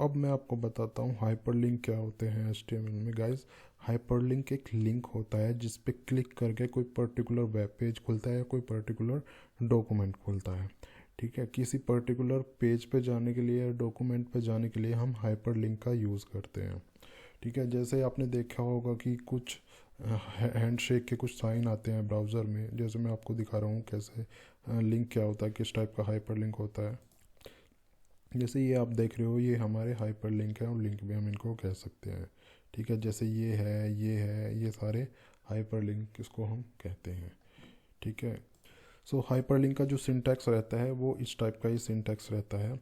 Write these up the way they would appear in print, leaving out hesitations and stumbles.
अब मैं आपको बताता हूँ हाइपरलिंक क्या होते हैं एचटीएमएल में गाइस। हाइपरलिंक एक लिंक होता है जिस पे क्लिक करके कोई पर्टिकुलर वेब पेज खुलता है या कोई पर्टिकुलर डॉक्यूमेंट खुलता है। ठीक है, किसी पर्टिकुलर पेज पे जाने के लिए या डॉक्यूमेंट पे जाने के लिए हम हाइपरलिंक का यूज़ करते हैं। ठीक है, जैसे आपने देखा होगा कि कुछ हैंडशेक के कुछ साइन आते हैं ब्राउज़र में, जैसे मैं आपको दिखा रहा हूँ कैसे लिंक क्या होता है, किस टाइप का हाइपरलिंक होता है। जैसे ये आप देख रहे हो, ये हमारे हाइपर लिंक है और लिंक भी हम इनको कह सकते हैं। ठीक है, जैसे ये सारे हाइपर लिंक इसको हम कहते हैं। ठीक है, हाइपर लिंक का जो सिंटैक्स रहता है वो इस टाइप का ही सिंटैक्स रहता है।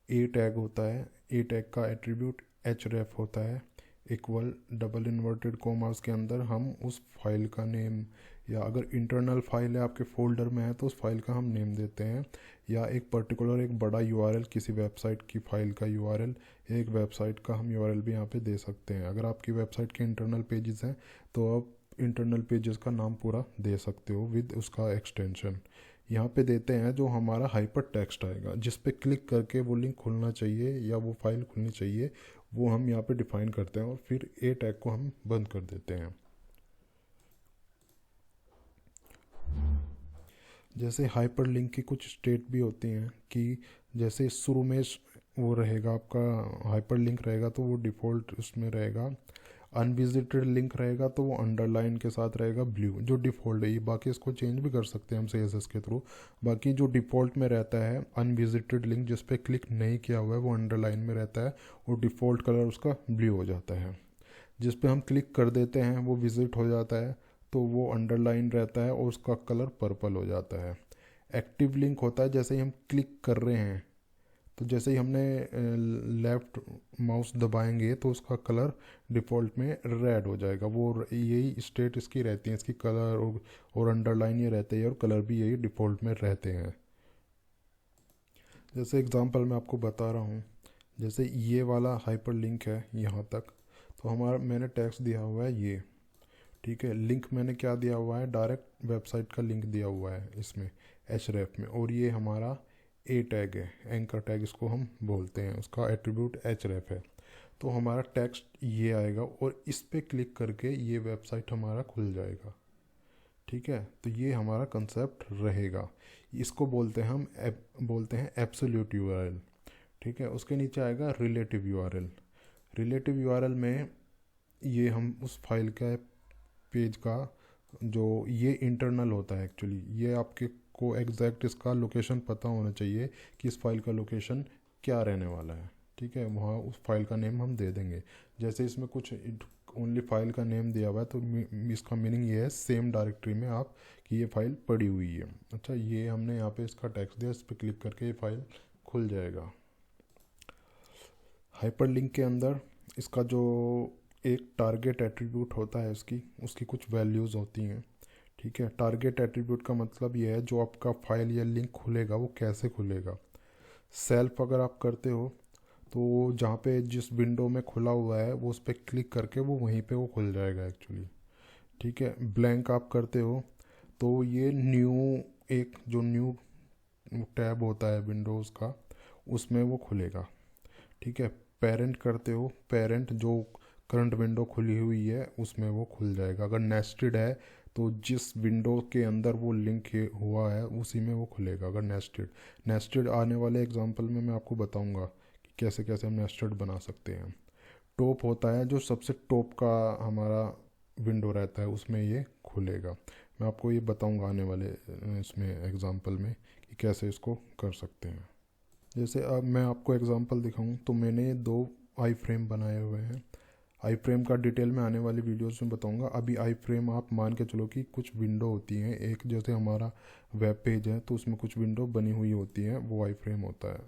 ए टैग होता है, ए टैग का एट्रीब्यूट एच रेफ होता है, इक्वल डबल इन्वर्टेड कोमास के अंदर हम उस फाइल का नेम, या अगर इंटरनल फाइल है आपके फोल्डर में है तो उस फाइल का हम नेम देते हैं, या एक पर्टिकुलर एक बड़ा यूआरएल किसी वेबसाइट की फाइल का यूआरएल, एक वेबसाइट का हम यूआरएल भी यहाँ पे दे सकते हैं। अगर आपकी वेबसाइट के इंटरनल पेजेस हैं तो आप इंटरनल पेजेस का नाम पूरा दे सकते हो विद उसका एक्सटेंशन। यहाँ पे देते हैं जो हमारा हाइपर टेक्स्ट आएगा जिस पे क्लिक करके वो लिंक खुलना चाहिए या वो फाइल खुलनी चाहिए, वो हम यहाँ पे डिफाइन करते हैं और फिर ए टैग को हम बंद कर देते हैं। जैसे हाइपर लिंक की कुछ स्टेट भी होती हैं कि जैसे शुरू में वो रहेगा आपका हाइपर लिंक रहेगा तो वो डिफ़ॉल्ट उसमें रहेगा। अनविजिटेड लिंक रहेगा तो वो अंडरलाइन के साथ रहेगा ब्लू, जो डिफ़ॉल्ट है। ये बाकी इसको चेंज भी कर सकते हैं हम CSS के थ्रू। बाकी जो डिफ़ॉल्ट में रहता है अनविजिटेड लिंक जिस पे क्लिक नहीं किया हुआ है वो अंडरलाइन में रहता है और डिफ़ॉल्ट कलर उसका ब्लू हो जाता है। जिस पे हम क्लिक कर देते हैं वो विजिट हो जाता है तो वो अंडरलाइन रहता है और उसका कलर पर्पल हो जाता है। एक्टिव लिंक होता है जैसे ही हम क्लिक कर रहे हैं तो जैसे ही हमने लेफ़्ट माउस दबाएंगे तो उसका कलर डिफ़ॉल्ट में रेड हो जाएगा। वो यही स्टेट इसकी रहती है, इसकी कलर और अंडरलाइन ये रहते हैं और कलर भी यही डिफ़ॉल्ट में रहते हैं। जैसे एग्जांपल मैं आपको बता रहा हूँ, जैसे ये वाला हाइपर लिंक है यहाँ तक, तो हमारा मैंने टेक्स्ट दिया हुआ है ये। ठीक है, लिंक मैंने क्या दिया हुआ है, डायरेक्ट वेबसाइट का लिंक दिया हुआ है इसमें एच में, और ये हमारा ए टैग है, एंकर टैग इसको हम बोलते हैं, उसका एट्रीब्यूट एच है। तो हमारा टेक्स्ट ये आएगा और इस पे क्लिक करके ये वेबसाइट हमारा खुल जाएगा। ठीक है, तो ये हमारा कंसेप्ट रहेगा। इसको बोलते हैं हम बोलते हैं एब्सोल्यूट यूआरएल। ठीक है, उसके नीचे आएगा रिलेटिव यूआरएल। रिलेटिव यूआरएल में ये हम उस फाइल का पेज का जो ये इंटरनल होता है एक्चुअली, ये आपके को एग्जैक्ट इसका लोकेशन पता होना चाहिए कि इस फाइल का लोकेशन क्या रहने वाला है। ठीक है, वहाँ उस फाइल का नेम हम दे देंगे। जैसे इसमें कुछ ओनली फाइल का नेम दिया हुआ है तो इसका मीनिंग ये है सेम डायरेक्टरी में आप कि ये फाइल पड़ी हुई है। अच्छा, ये हमने यहाँ पे इसका टेक्स्ट दिया, इस पर क्लिक करके ये फाइल खुल जाएगा। हाइपरलिंक के अंदर इसका जो एक टारगेट एट्रीब्यूट होता है उसकी कुछ वैल्यूज़ होती हैं। ठीक है, टारगेट एट्रीब्यूट का मतलब ये है जो आपका फाइल या लिंक खुलेगा वो कैसे खुलेगा। सेल्फ अगर आप करते हो तो जहाँ पे जिस विंडो में खुला हुआ है वो उस पर क्लिक करके वो वहीं पे वो खुल जाएगा एक्चुअली। ठीक है, ब्लैंक आप करते हो तो ये एक जो न्यू टैब होता है विंडोज़ का उसमें वो खुलेगा। ठीक है, पेरेंट करते हो, पेरेंट जो करंट विंडो खुली हुई है उसमें वो खुल जाएगा। अगर नेस्टेड है तो जिस विंडो के अंदर वो लिंक हुआ है उसी में वो खुलेगा। अगर नेस्टेड आने वाले एग्जांपल में मैं आपको बताऊंगा कि कैसे कैसे हम नेस्टेड बना सकते हैं। टॉप होता है जो सबसे टॉप का हमारा विंडो रहता है उसमें ये खुलेगा। मैं आपको ये बताऊंगा आने वाले इसमें एग्जांपल में कि कैसे इसको कर सकते हैं। जैसे अब मैं आपको एग्जांपल दिखाऊं तो मैंने 2 आई फ्रेम बनाए हुए हैं। आई फ्रेम का डिटेल में आने वाली वीडियोस में बताऊंगा। अभी आई फ्रेम आप मान के चलो कि कुछ विंडो होती हैं, एक जैसे हमारा वेब पेज है तो उसमें कुछ विंडो बनी हुई होती हैं, वो आई फ्रेम होता है।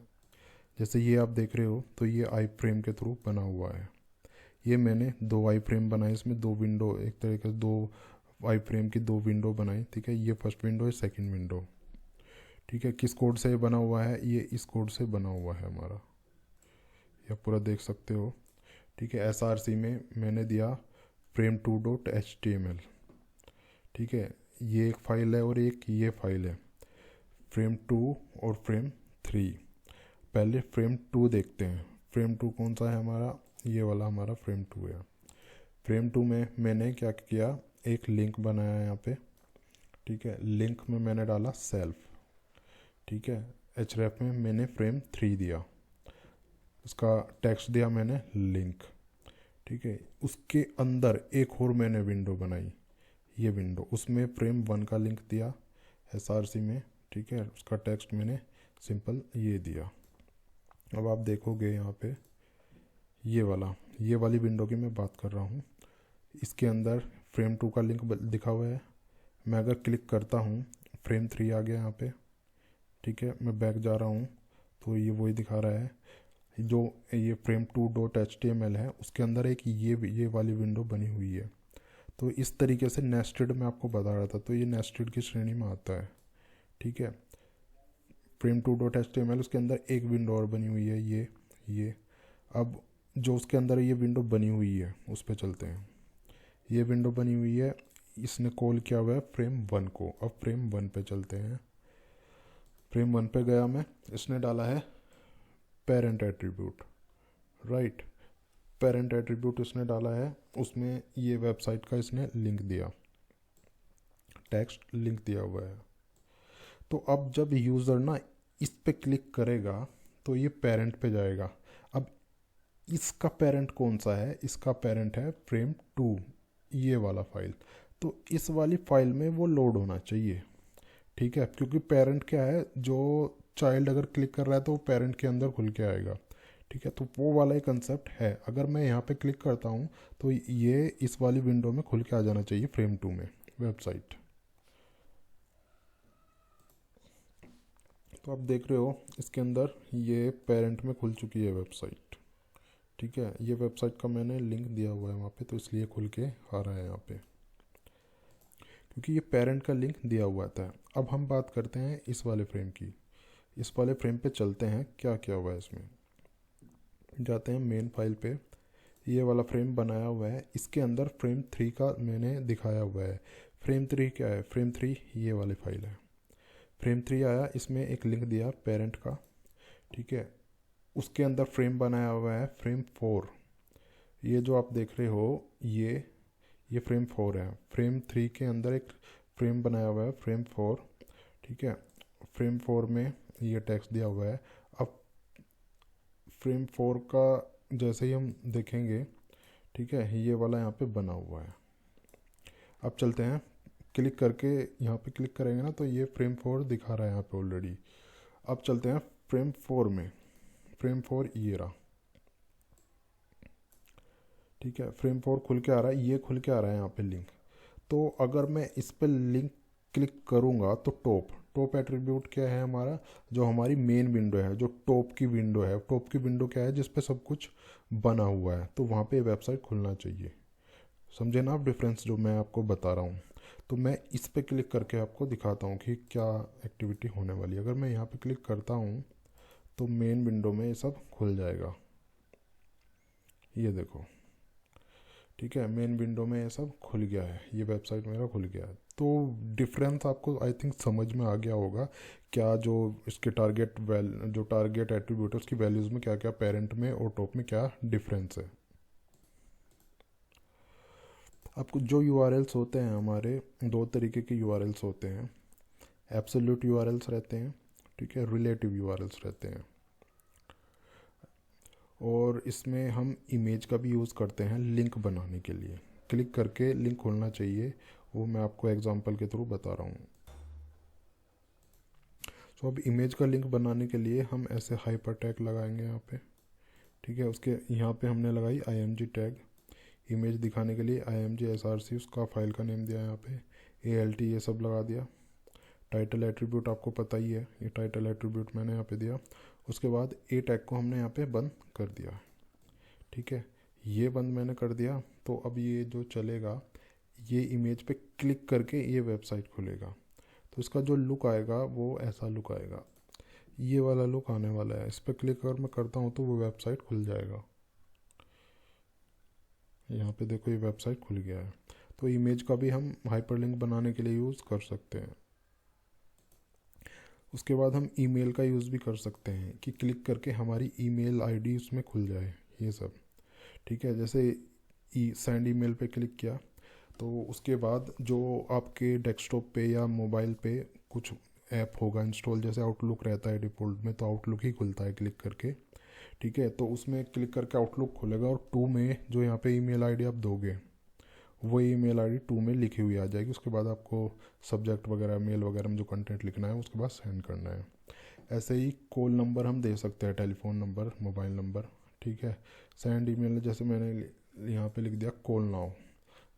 जैसे ये आप देख रहे हो तो ये आई फ्रेम के थ्रू बना हुआ है। ये मैंने 2 आई फ्रेम बनाए, इसमें 2 विंडो, एक तरीके से 2 आई फ्रेम की 2 विंडो बनाई। ठीक है, ये फर्स्ट विंडो है, सेकेंड विंडो। ठीक है, किस कोड से बना हुआ है, ये इस कोड से बना हुआ है हमारा, ये पूरा देख सकते हो। ठीक है, SRC में मैंने दिया frame2.html। ठीक है, ये एक फ़ाइल है और एक ये फाइल है, frame2 और frame3। पहले frame2 देखते हैं। फ्रेम 2 कौन सा है हमारा, ये वाला हमारा फ्रेम 2 है। फ्रेम 2 में मैंने क्या किया, एक लिंक बनाया यहाँ पे, ठीक है। लिंक में मैंने डाला सेल्फ, ठीक है। href में मैंने फ्रेम 3 दिया, उसका टेक्स्ट दिया मैंने लिंक, ठीक है। उसके अंदर एक और मैंने विंडो बनाई, ये विंडो, उसमें फ्रेम 1 का लिंक दिया src में, ठीक है। उसका टेक्स्ट मैंने सिंपल ये दिया। अब आप देखोगे यहाँ पे ये वाली विंडो की मैं बात कर रहा हूँ, इसके अंदर फ्रेम 2 का लिंक दिखा हुआ है। मैं अगर क्लिक करता हूँ, फ्रेम 3 आ गया यहाँ पे, ठीक है। मैं बैक जा रहा हूँ तो ये वही दिखा रहा है, जो ये frame 2.html है उसके अंदर एक ये वाली विंडो बनी हुई है। तो इस तरीके से नेस्टेड मैं आपको बता रहा था, तो ये नेस्टेड की श्रेणी में आता है, ठीक है। frame 2.html उसके अंदर एक विंडो और बनी हुई है, ये अब जो उसके अंदर ये विंडो बनी हुई है उस पर चलते हैं। ये विंडो बनी हुई है, इसने कॉल किया हुआ है फ्रेम 1 को। अब फ्रेम 1 पे चलते हैं। फ्रेम 1 पे गया मैं, इसने डाला है parent attribute, right. Parent attribute इसने डाला है, उसमें ये वेबसाइट का इसने लिंक दिया, टेक्स्ट लिंक दिया हुआ है। तो अब जब यूज़र ना इस पे क्लिक करेगा तो ये पेरेंट पे जाएगा। अब इसका पेरेंट कौन सा है, इसका पेरेंट है फ्रेम 2, ये वाला फाइल। तो इस वाली फाइल में वो लोड होना चाहिए, ठीक है। क्योंकि पेरेंट क्या है, जो चाइल्ड अगर क्लिक कर रहा है तो वो पेरेंट के अंदर खुल के आएगा, ठीक है। तो वो वाला एक कंसेप्ट है। अगर मैं यहाँ पे क्लिक करता हूँ तो ये इस वाली विंडो में खुल के आ जाना चाहिए फ्रेम 2 में वेबसाइट। तो आप देख रहे हो इसके अंदर ये पेरेंट में खुल चुकी है वेबसाइट, ठीक है। ये वेबसाइट का मैंने लिंक दिया हुआ है वहाँ पे, तो इसलिए खुल के आ रहा है यहाँ पे, क्योंकि ये पेरेंट का लिंक दिया हुआ था। अब हम बात करते हैं इस वाले फ्रेम की। इस वाले फ्रेम पे चलते हैं, क्या क्या हुआ है इसमें। जाते हैं मेन फाइल पे, ये वाला फ्रेम बनाया हुआ है, इसके अंदर फ्रेम 3 का मैंने दिखाया हुआ है। फ्रेम 3 क्या है, फ्रेम 3 ये वाली फाइल है। फ्रेम 3 आया, इसमें एक लिंक दिया पेरेंट का, ठीक है। उसके अंदर फ्रेम बनाया हुआ है फ्रेम 4, ये जो आप देख रहे हो ये फ्रेम 4 है। फ्रेम 3 के अंदर एक फ्रेम बनाया हुआ है फ्रेम 4, ठीक है। फ्रेम 4 में ये टेक्स्ट दिया हुआ है। अब फ्रेम 4 का जैसे ही हम देखेंगे, ठीक है, ये वाला यहाँ पे बना हुआ है। अब चलते हैं, क्लिक करके यहाँ पे क्लिक करेंगे ना तो ये फ्रेम 4 दिखा रहा है यहाँ पे ऑलरेडी। अब चलते हैं फ्रेम 4 में, फ्रेम 4 ये रहा, ठीक है। फ्रेम 4 खुल के आ रहा है, ये खुल के आ रहा है यहाँ पे लिंक। तो अगर मैं इस पर लिंक क्लिक करूँगा तो टॉप एट्रीब्यूट क्या है हमारा, जो हमारी मेन विंडो है, जो टॉप की विंडो है। टॉप की विंडो क्या है, जिस पे सब कुछ बना हुआ है, तो वहाँ पे वेबसाइट खुलना चाहिए। समझे ना आप डिफरेंस जो मैं आपको बता रहा हूँ। तो मैं इस पे क्लिक करके आपको दिखाता हूँ कि क्या एक्टिविटी होने वाली है। अगर मैं यहाँ पे क्लिक करता हूँ तो मेन विंडो में ये सब खुल जाएगा, ये देखो, ठीक है। मेन विंडो में ये सब खुल गया है, ये वेबसाइट मेरा खुल गया है। तो डिफरेंस आपको आई थिंक समझ में आ गया होगा, क्या जो इसके जो टारगेट एट्रीब्यूट है उसकी वैल्यूज़ में क्या क्या पेरेंट में और टॉप में क्या डिफरेंस है। आपको जो यूआरएल्स होते हैं हमारे, दो तरीके के यूआरएल्स होते हैं। एब्सोल्यूट यूआरएल्स रहते हैं, ठीक है, रिलेटिव यूआरएल्स रहते हैं। और इसमें हम इमेज का भी यूज़ करते हैं लिंक बनाने के लिए। क्लिक करके लिंक खोलना चाहिए, वो मैं आपको एग्जांपल के थ्रू बता रहा हूँ। तो अब इमेज का लिंक बनाने के लिए हम ऐसे हाइपर टैग लगाएंगे यहाँ पे, ठीक है। उसके यहाँ पे हमने लगाई img टैग, इमेज दिखाने के लिए img src, उसका फाइल का नेम दिया यहाँ पे alt, ये सब लगा दिया। टाइटल एट्रीब्यूट आपको पता ही है, ये टाइटल एट्रीब्यूट मैंने यहाँ पे दिया। उसके बाद ए टैग को हमने यहाँ पे बंद कर दिया, ठीक है। ये बंद मैंने कर दिया। तो अब ये जो चलेगा, ये इमेज पे क्लिक करके ये वेबसाइट खुलेगा। तो इसका जो लुक आएगा वो ऐसा लुक आएगा, ये वाला लुक आने वाला है। इस पर क्लिक अगर मैं करता हूँ तो वो वेबसाइट खुल जाएगा। यहाँ पे देखो ये वेबसाइट खुल गया है। तो इमेज का भी हम हाइपरलिंक बनाने के लिए यूज़ कर सकते हैं। उसके बाद हम ईमेल का यूज़ भी कर सकते हैं कि क्लिक करके हमारी ईमेल आईडी उसमें खुल जाए, ये सब। ठीक है, जैसे सेंड ईमेल पे क्लिक किया तो उसके बाद जो आपके डेस्कटॉप पे या मोबाइल पे कुछ ऐप होगा इंस्टॉल, जैसे आउटलुक रहता है डिफ़ॉल्ट में, तो आउटलुक ही खुलता है क्लिक करके। ठीक है, तो उसमें क्लिक करके आउटलुक खुलेगा और टू में जो यहाँ पे ईमेल आईडी आप दोगे वो ईमेल आईडी टू में लिखी हुई आ जाएगी। उसके बाद आपको सब्जेक्ट वगैरह मेल वगैरह में जो कंटेंट लिखना है उसके बाद सेंड करना है। ऐसे ही कॉल नंबर हम दे सकते हैं, टेलीफोन नंबर, मोबाइल नंबर। ठीक है, सेंड ईमेल जैसे मैंने यहाँ पे लिख दिया कॉल नाउ।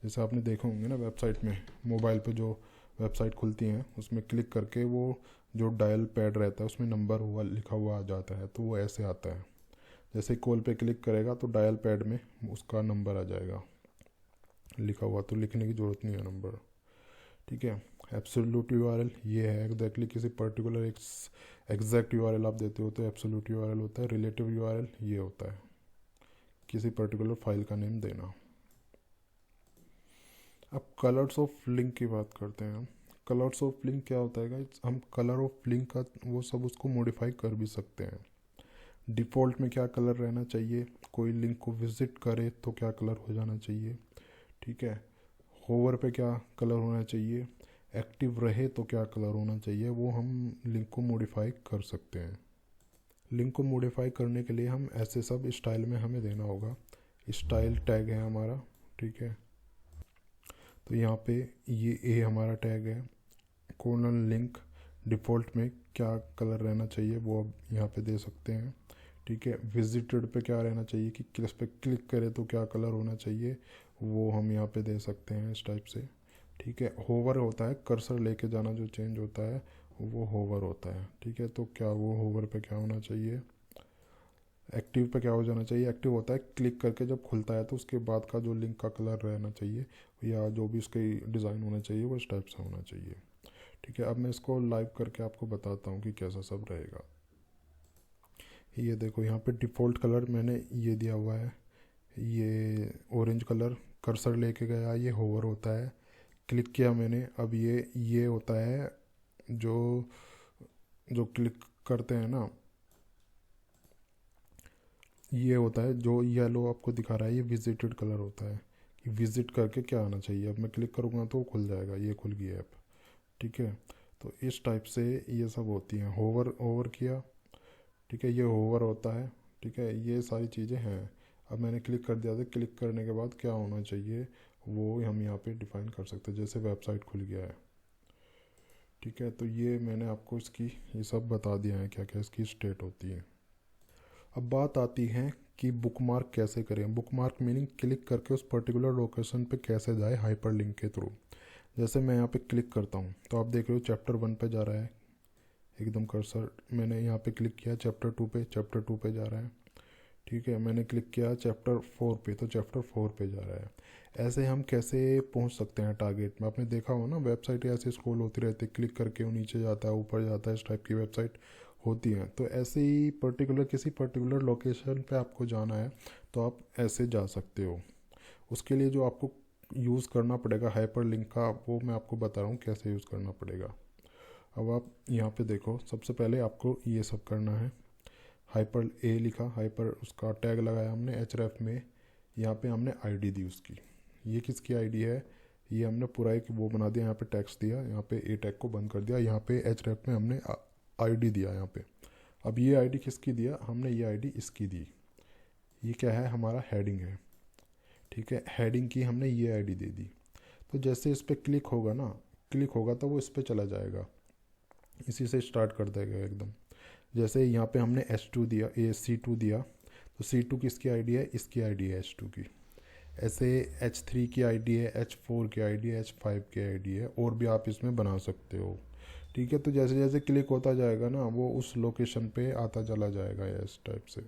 जैसे आपने देखे होंगे ना वेबसाइट में, मोबाइल पे जो वेबसाइट खुलती हैं उसमें क्लिक करके वो जो डायल पैड रहता है उसमें नंबर हुआ लिखा हुआ आ जाता है, तो वो ऐसे आता है। जैसे कॉल पे क्लिक करेगा तो डायल पैड में उसका नंबर आ जाएगा लिखा हुआ, तो लिखने की ज़रूरत नहीं है नंबर। ठीक है, एब्सोल्यूट यूआरएल ये है एग्जैक्टली किसी पर्टिकुलर एग्जैक्ट यूआरएल आप देते हो तो एब्सोल्यूट यूआरएल होता है। रिलेटिव यूआरएल ये होता है किसी पर्टिकुलर फाइल का नेम देना। अब कलर्स ऑफ लिंक की बात करते हैं हम। कलर्स ऑफ लिंक क्या होता है गाइस, हम कलर ऑफ लिंक का वो सब उसको मॉडिफाई कर भी सकते हैं। डिफ़ॉल्ट में क्या कलर रहना चाहिए, कोई लिंक को विजिट करे तो क्या कलर हो जाना चाहिए। ठीक है, होवर पे क्या कलर होना चाहिए, एक्टिव रहे तो क्या कलर होना चाहिए, वो हम लिंक को मॉडिफाई कर सकते हैं। लिंक को मॉडिफाई करने के लिए हम ऐसे सब स्टाइल में हमें देना होगा। स्टाइल टैग है हमारा। ठीक है, तो यहाँ पे ये ए हमारा टैग है। कॉर्नर लिंक डिफ़ॉल्ट में क्या कलर रहना चाहिए वो अब यहाँ पे दे सकते हैं। ठीक है, विजिटेड पे क्या रहना चाहिए कि इस पर क्लिक करें तो क्या कलर होना चाहिए वो हम यहाँ पे दे सकते हैं इस टाइप से। ठीक है, होवर होता है कर्सर लेके जाना, जो चेंज होता है वो होवर होता है। ठीक है, तो क्या वो होवर पे क्या होना चाहिए, एक्टिव पे क्या हो जाना चाहिए। एक्टिव होता है क्लिक करके जब खुलता है तो उसके बाद का जो लिंक का कलर रहना चाहिए या जो भी उसकी डिज़ाइन होना चाहिए वो इस टाइप से होना चाहिए। ठीक है, अब मैं इसको लाइव करके आपको बताता हूँ कि कैसा सब रहेगा। ये देखो यहाँ पे डिफ़ॉल्ट कलर मैंने ये दिया हुआ है, ये ऑरेंज कलर। कर्सर लेके गया ये होवर होता है, क्लिक किया मैंने, अब ये होता है जो जो क्लिक करते हैं ना, ये होता है जो येलो आपको दिखा रहा है, ये विजिटेड कलर होता है कि विजिट करके क्या आना चाहिए। अब मैं क्लिक करूँगा तो वो खुल जाएगा, ये खुल गई ऐप। ठीक है, तो इस टाइप से ये सब होती हैं। होवर किया, ठीक है, ये होवर होता है। ठीक है, ये सारी चीज़ें हैं। अब मैंने क्लिक कर दिया था, क्लिक करने के बाद क्या होना चाहिए वो हम यहाँ पे डिफ़ाइन कर सकते हैं, जैसे वेबसाइट खुल गया है। ठीक है, तो ये मैंने आपको इसकी ये सब बता दिया है क्या क्या इसकी स्टेट होती है। अब बात आती है कि बुकमार्क कैसे करें। बुकमार्क मीनिंग क्लिक करके उस पर्टिकुलर लोकेशन पे कैसे जाए हाइपरलिंक के थ्रू। जैसे मैं यहाँ पे क्लिक करता हूँ तो आप देख रहे हो चैप्टर 1 पे जा रहा है, एकदम कर्सर मैंने यहाँ पे क्लिक किया चैप्टर 2 पे, चैप्टर 2 पे जा रहा है। ठीक है, मैंने क्लिक किया चैप्टर 4 पे तो चैप्टर 4 पे जा रहा है। ऐसे हम कैसे पहुंच सकते हैं टारगेट में। आपने देखा हो ना वेबसाइट ऐसे स्क्रॉल होती रहती है, क्लिक करके वो नीचे जाता है ऊपर जाता है, इस टाइप की वेबसाइट होती हैं। तो ऐसे ही किसी पर्टिकुलर लोकेशन पे आपको जाना है तो आप ऐसे जा सकते हो। उसके लिए जो आपको यूज़ करना पड़ेगा हाइपर लिंक का, वो मैं आपको बता रहा हूँ कैसे यूज़ करना पड़ेगा। अब आप यहाँ पे देखो, सबसे पहले आपको ये सब करना है। हाइपर ए लिखा, हाइपर उसका टैग लगाया हमने एचरेफ में, यहाँ पे हमने आईडी दी उसकी। ये किसकी आईडी है, ये हमने पूरा एक वो बना दिया, यहाँ पे टैक्स दिया, यहाँ पे ए टैग को बंद कर दिया, यहाँ पे एचरेफ में हमने आईडी दिया यहाँ पे। अब ये आईडी किसकी दिया हमने, ये आईडी इसकी दी। ये क्या है, हमारा हेडिंग है। ठीक है, हेडिंग की हमने ये आईडी दे दी। तो जैसे इस पर क्लिक होगा ना, क्लिक होगा तो वो इस पर चला जाएगा, इसी से स्टार्ट कर देगा एकदम। जैसे यहाँ पे हमने S2 दिया, C2 दिया, तो C2 किसकी आईडी है, इसकी आईडी है S2 की। ऐसे H3 की आईडी है, H4 की आईडी है, H5 की आईडी है, और भी आप इसमें बना सकते हो। ठीक है, तो जैसे जैसे क्लिक होता जाएगा ना वो उस लोकेशन पे आता चला जाएगा इस टाइप से।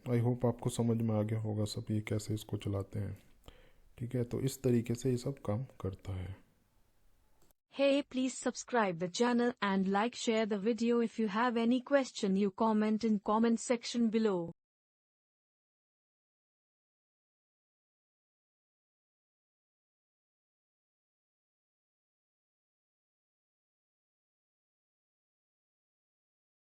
आई होप आपको समझ में आ गया होगा सब ये कैसे इसको चलाते हैं। ठीक है, तो इस तरीके से ये सब काम करता है। Hey, please subscribe the channel and like share the video. If you have any question you comment in comment section below.